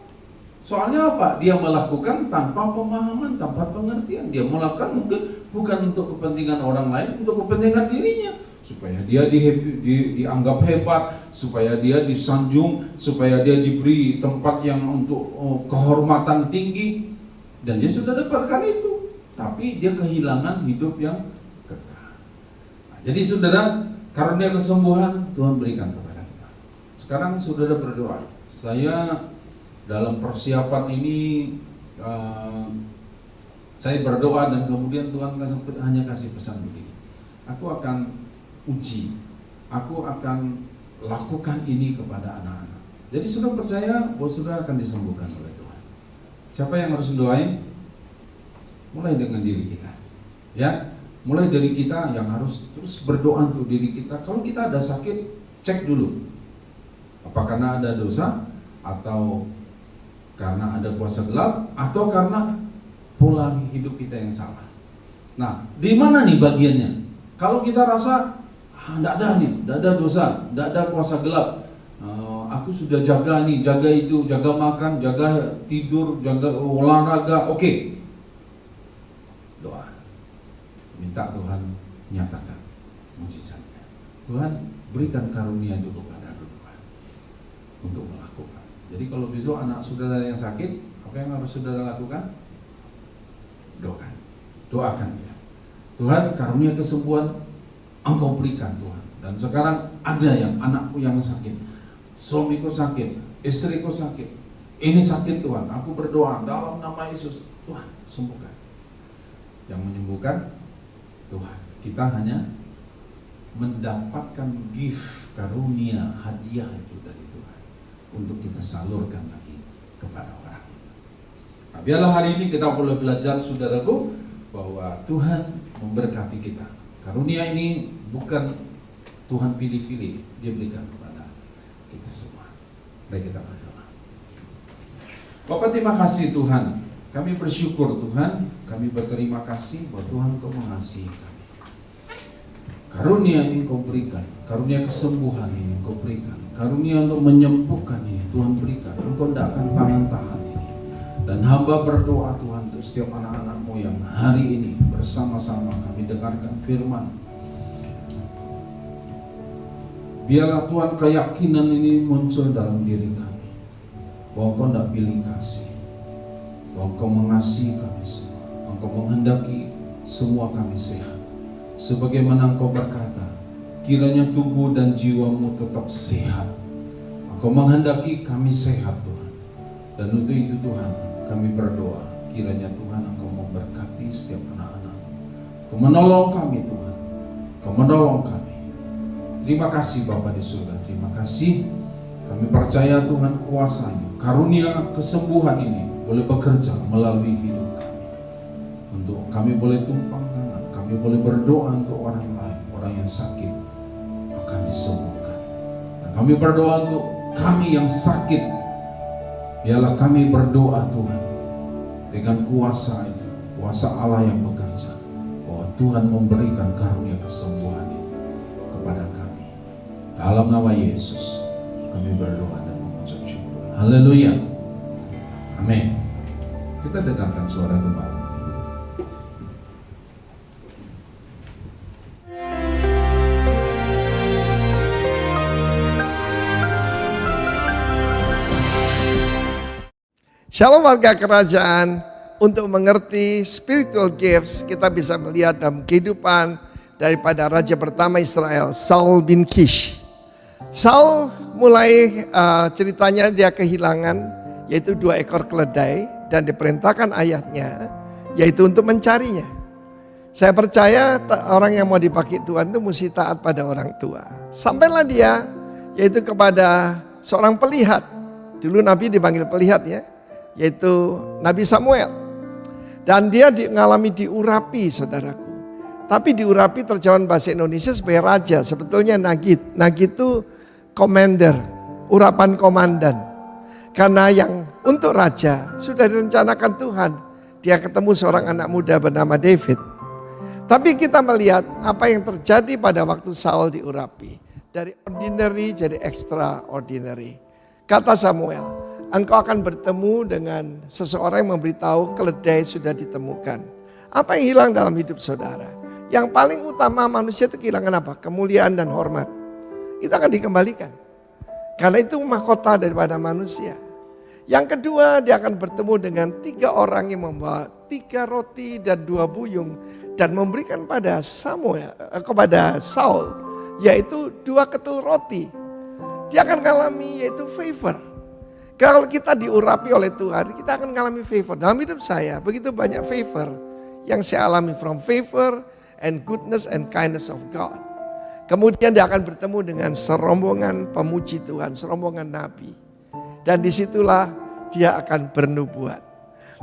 B: Soalnya apa? Dia melakukan tanpa pemahaman, tanpa pengertian. Dia melakukan mungkin bukan untuk kepentingan orang lain, untuk kepentingan dirinya. Supaya dia dianggap hebat, supaya dia disanjung, supaya dia diberi tempat yang untuk kehormatan tinggi. Dan dia sudah dapatkan itu. Tapi dia kehilangan hidup yang kekal. Nah, jadi saudara, karunia kesembuhan Tuhan berikan kepada kita. Sekarang saudara berdoa. Saya dalam persiapan ini saya berdoa dan kemudian Tuhan hanya kasih pesan begini. Aku akan uji, aku akan lakukan ini kepada anak-anak. Jadi sudah percaya bahwa sudah akan disembuhkan oleh Tuhan. Siapa yang harus doain? Mulai dengan diri kita. Ya, mulai dari kita yang harus terus berdoa untuk diri kita. Kalau kita ada sakit, cek dulu. Apa karena ada dosa, atau karena ada kuasa gelap, atau karena pola hidup kita yang salah. Nah, di mana nih bagiannya? Kalau kita rasa tidak ada nih, tidak ada dosa, tidak ada kuasa gelap, aku sudah jaga nih, jaga itu, jaga makan, jaga tidur, jaga olahraga, oke. Doa, minta Tuhan nyatakan mujizatnya. Tuhan berikan karunia itu kepada Tuhan untuk melakukan. Jadi kalau besok anak saudara yang sakit, apa yang harus saudara lakukan? Doakan dia. Tuhan, karunia kesembuhan Engkau berikan Tuhan. Dan sekarang ada yang anakku yang sakit, suamiku sakit, istriku sakit, ini sakit Tuhan, aku berdoa dalam nama Yesus, Tuhan sembuhkan. Yang menyembuhkan Tuhan. Kita hanya mendapatkan gift, karunia, hadiah itu dari Tuhan untuk kita salurkan lagi kepada orang itu. Nah, biarlah hari ini kita boleh belajar saudaraku bahwa Tuhan memberkati kita. Karunia ini bukan Tuhan pilih-pilih, Dia berikan kepada kita semua. Baik, kita berdoa. Bapak, terima kasih Tuhan. Kami bersyukur Tuhan, kami berterima kasih bahwa Tuhan Kau mengasihi kami. Karunia ini Kau berikan, karunia kesembuhan ini Kau berikan, karunia untuk menyembuhkan ini Tuhan berikan. Engkau tidak akan tahan-tahan ini. Dan hamba berdoa Tuhan untuk setiap anak-anak-Mu yang hari ini bersama-sama kami dengarkan firman. Biarlah Tuhan keyakinan ini muncul dalam diri kami bahwa Kau tidak pilih kasih, bahwa Kau mengasihi kami semua. Engkau menghendaki semua kami sehat. Sebagaimana Engkau berkata, kiranya tubuh dan jiwamu tetap sehat. Engkau menghendaki kami sehat Tuhan. Dan untuk itu Tuhan, kami berdoa, kiranya Tuhan Engkau memberkati setiap anak-anak. Engkau menolong kami Tuhan, Engkau menolong kami. Terima kasih Bapa di surga, terima kasih. Kami percaya Tuhan kuasa-Nya, karunia kesembuhan ini boleh bekerja melalui hidup kami. Untuk kami boleh tumpang tangan, kami boleh berdoa untuk orang lain, orang yang sakit akan disembuhkan. Dan kami berdoa untuk kami yang sakit, biarlah kami berdoa Tuhan dengan kuasa itu, kuasa Allah yang bekerja, bahwa Tuhan memberikan karunia kesembuhan itu kepada kami. Dalam nama Yesus kami berdoa dan mengucap syukur. Haleluya. Amin. Kita dengarkan suara gembala.
C: Shalom warga kerajaan. Untuk mengerti spiritual gifts, kita bisa melihat dalam kehidupan daripada raja pertama Israel, Saul bin Kish. Saul mulai ceritanya dia kehilangan yaitu 2 ekor keledai dan diperintahkan ayahnya yaitu untuk mencarinya. Saya percaya orang yang mau dipakai Tuhan itu mesti taat pada orang tua. Sampailah dia yaitu kepada seorang pelihat. Dulu Nabi dipanggil pelihat ya, yaitu Nabi Samuel. Dan dia mengalami diurapi saudaraku. Tapi diurapi terjemahan bahasa Indonesia sebagai raja. Sebetulnya Nagid. Nagid itu commander, urapan komandan. Karena yang untuk raja sudah direncanakan Tuhan. Dia ketemu seorang anak muda bernama David. Tapi kita melihat apa yang terjadi pada waktu Saul diurapi. Dari ordinary jadi extraordinary. Kata Samuel, engkau akan bertemu dengan seseorang yang memberitahu keledai sudah ditemukan. Apa yang hilang dalam hidup saudara? Yang paling utama manusia itu kehilangan apa? Kemuliaan dan hormat. Itu akan dikembalikan. Karena itu mahkota daripada manusia. Yang kedua, dia akan bertemu dengan 3 orang yang membawa 3 roti dan 2 buyung. Dan memberikan pada kepada Saul, yaitu 2 ketul roti. Dia akan mengalami yaitu favor. Kalau kita diurapi oleh Tuhan, kita akan mengalami favor. Dalam hidup saya, begitu banyak favor yang saya alami from favor and goodness and kindness of God. Kemudian dia akan bertemu dengan serombongan pemuji Tuhan, serombongan nabi. Dan disitulah dia akan bernubuat.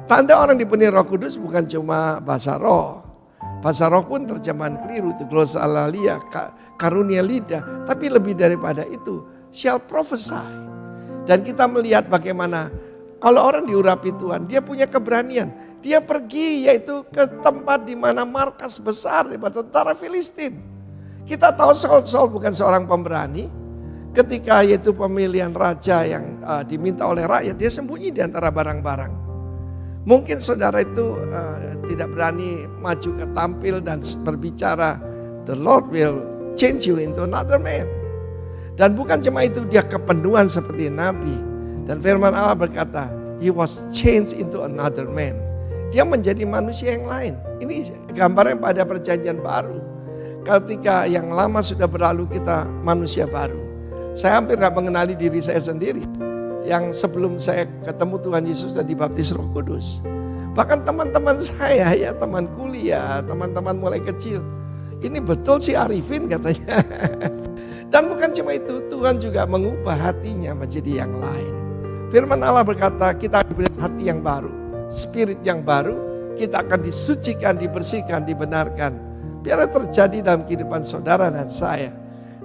C: Tanda orang dipenuhi Roh Kudus bukan cuma bahasa roh. Bahasa roh pun terjemahan keliru, itu glosalalia, karunia lidah. Tapi lebih daripada itu, shall prophesy. Dan kita melihat bagaimana kalau orang diurapi Tuhan, dia punya keberanian. Dia pergi yaitu ke tempat di mana markas besar daripada tentara Filistin. Kita tahu Saul bukan seorang pemberani. Ketika yaitu pemilihan raja yang diminta oleh rakyat, dia sembunyi di antara barang-barang. Mungkin saudara itu tidak berani maju ke tampil dan berbicara, the Lord will change you into another man. Dan bukan cuma itu, dia kepenuhan seperti Nabi. Dan firman Allah berkata, he was changed into another man. Dia menjadi manusia yang lain. Ini gambarnya pada perjanjian baru. Ketika yang lama sudah berlalu, kita manusia baru. Saya hampir tidak mengenali diri saya sendiri. Yang sebelum saya ketemu Tuhan Yesus dan dibaptis Roh Kudus. Bahkan teman-teman saya, ya teman kuliah, teman-teman mulai kecil. Ini betul si Arifin katanya. Dan bukan cuma itu, Tuhan juga mengubah hatinya menjadi yang lain. Firman Allah berkata, kita diberi hati yang baru, spirit yang baru, kita akan disucikan, dibersihkan, dibenarkan. Biar terjadi dalam kehidupan saudara dan saya.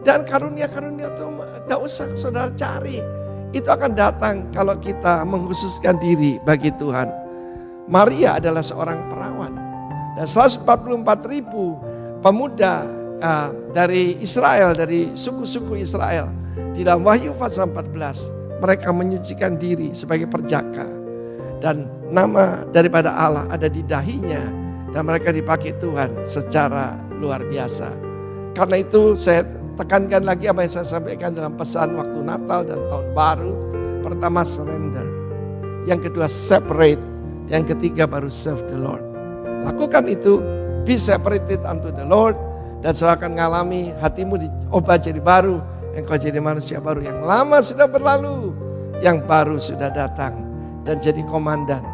C: Dan karunia-karunia itu tidak usah saudara cari. Itu akan datang kalau kita mengkhususkan diri bagi Tuhan. Maria adalah seorang perawan. Dan 144.000 pemuda dari Israel, dari suku-suku Israel. Di dalam Wahyu pasal 14, mereka menyucikan diri sebagai perjaka. Dan nama daripada Allah ada di dahinya. Dan mereka dipakai Tuhan secara luar biasa. Karena itu saya tekankan lagi apa yang saya sampaikan dalam pesan waktu Natal dan Tahun Baru. Pertama surrender. Yang kedua separate. Yang ketiga baru serve the Lord. Lakukan itu, Be separated unto the Lord. Dan saudara akan mengalami hatimu diubah jadi baru. Engkau jadi manusia baru. Yang lama sudah berlalu, yang baru sudah datang. Dan jadi komandan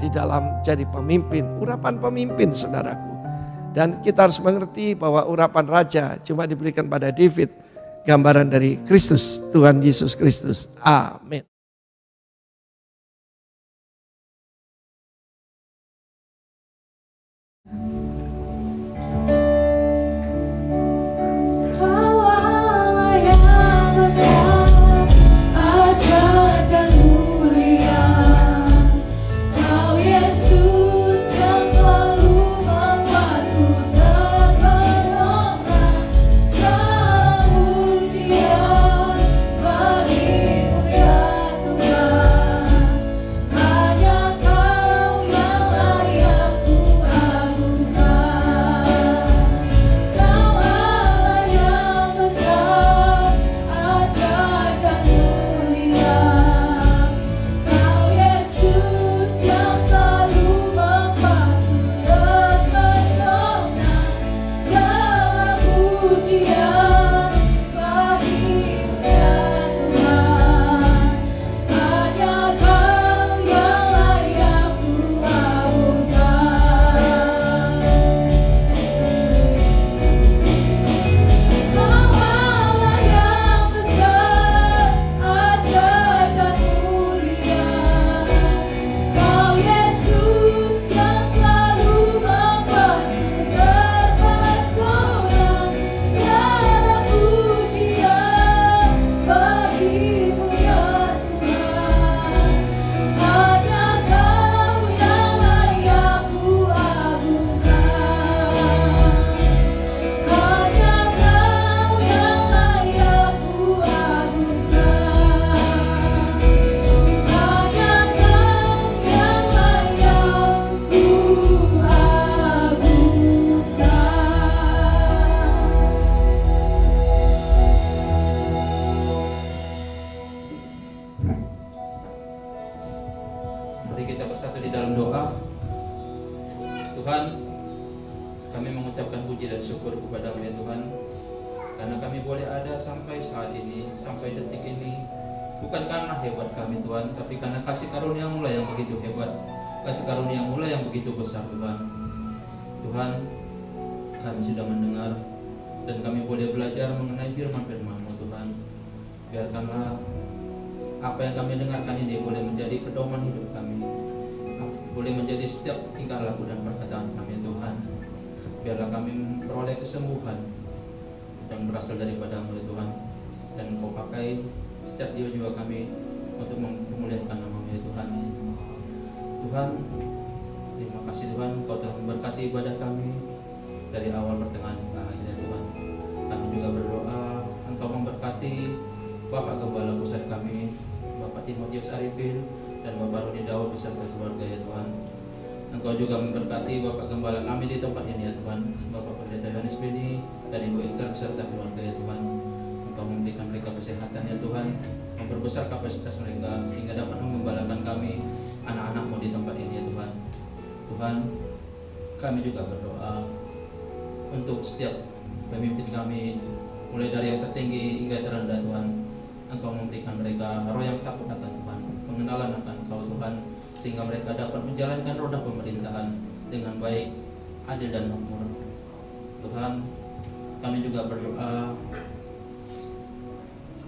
C: di dalam jadi pemimpin, urapan pemimpin saudaraku. Dan kita harus mengerti bahwa urapan raja cuma diberikan pada David, gambaran dari Kristus, Tuhan Yesus Kristus. Amin.
D: Kesembuhan yang berasal daripada-Mu ya Tuhan, dan Engkau pakai setiap jiwa-jiwa kami untuk memuliakan nama-Mu ya Tuhan. Tuhan, terima kasih Tuhan, Engkau telah memberkati ibadah kami dari awal, pertengahan hingga akhir ya Tuhan. Kami juga berdoa Engkau memberkati Bapak Gembala Pusat kami, Bapak Timotius Arifin dan Bapak Rudi Daud beserta keluarga ya Tuhan. Engkau juga memberkati Bapak Gembala kami di tempat ini ya Tuhan, Bapak Pendeta Yohanes Beni dan Ibu Esther beserta keluarga ya Tuhan. Engkau memberikan mereka kesehatan ya Tuhan, memperbesar kapasitas mereka sehingga dapat mengembalakan kami, anak-anak-Mu di tempat ini ya Tuhan. Tuhan, kami juga berdoa untuk setiap pemimpin kami, mulai dari yang tertinggi hingga terendah Tuhan. Engkau memberikan mereka roh yang takut akan Tuhan, pengenalan akan Engkau Tuhan, sehingga mereka dapat menjalankan roda pemerintahan dengan baik, adil dan makmur. Tuhan, kami juga berdoa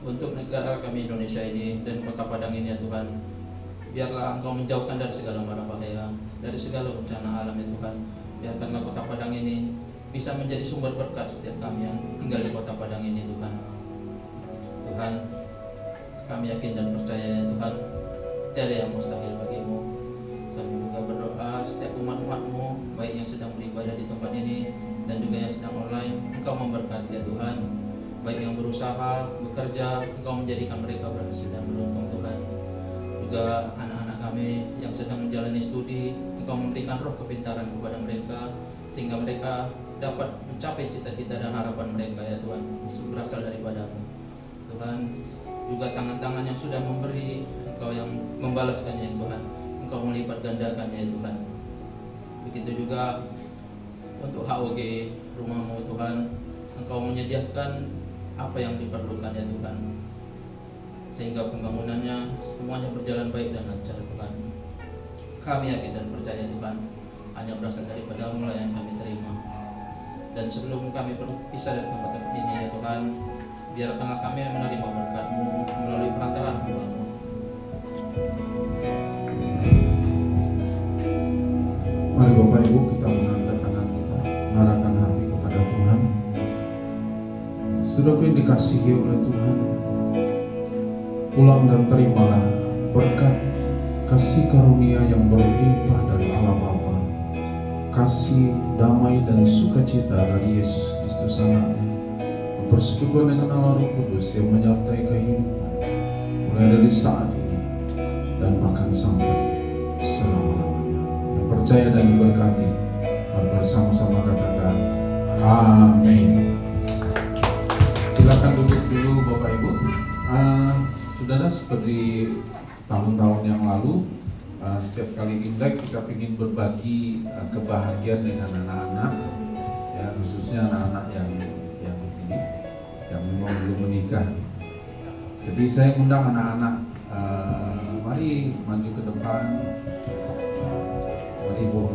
D: untuk negara kami Indonesia ini dan Kota Padang ini ya Tuhan. Biarlah Engkau menjauhkan dari segala mara bahaya, dari segala bencana alam ya Tuhan. Biarkanlah Kota Padang ini bisa menjadi sumber berkat setiap kami yang tinggal di Kota Padang ini Tuhan. Tuhan, kami yakin dan percaya ya Tuhan, tiada yang mustahil bagi-Mu. Kami juga berdoa setiap umat-umat-Mu, baik yang sedang beribadah di tempat ini dan juga yang sedang online, Engkau memberkati ya Tuhan. Baik yang berusaha, bekerja, Engkau menjadikan mereka berhasil dan beruntung Tuhan. Juga anak-anak kami yang sedang menjalani studi, Engkau memberikan roh kepintaran kepada mereka sehingga mereka dapat mencapai cita-cita dan harapan mereka ya Tuhan, berasal daripada-Mu. Tuhan, juga tangan-tangan yang sudah memberi, Engkau yang membalaskannya ya Tuhan. Engkau melipat gandakannya ya Tuhan. Begitu juga untuk HOG rumahmu Tuhan, Engkau menyediakan apa yang diperlukan ya Tuhan, sehingga pembangunannya semuanya berjalan baik dan lancar Tuhan. Kami yakin dan percaya Tuhan, hanya berasal daripada-Mu lah yang kami terima. Dan sebelum kami berpisah dari tempat ini ya Tuhan, biarkanlah kami menerima berkat-Mu melalui perantaraan hamba-Mu.
B: Mari Bapak Ibu kita mengangkat tangan kita, mengarahkan hati kepada Tuhan. Saudaraku yang dikasihi oleh Tuhan, pulang dan terimalah berkat kasih karunia yang berlimpah dari Allah Bapa, kasih, damai dan sukacita dari Yesus Kristus Anaknya, persekutuan dengan Allah Roh Kudus yang menyertai kehidupan mulai dari saat ini dan bahkan sampai selama-lamanya. Yang percaya dan diberkati, mari bersama-sama katakan amin. Silakan duduk dulu Bapak Ibu. Saudara, seperti tahun-tahun yang lalu, setiap kali Imlek kita ingin berbagi kebahagiaan dengan anak-anak, ya khususnya anak-anak yang ini, yang memang belum menikah. Jadi saya undang anak-anak, mari maju ke depan, mari bawa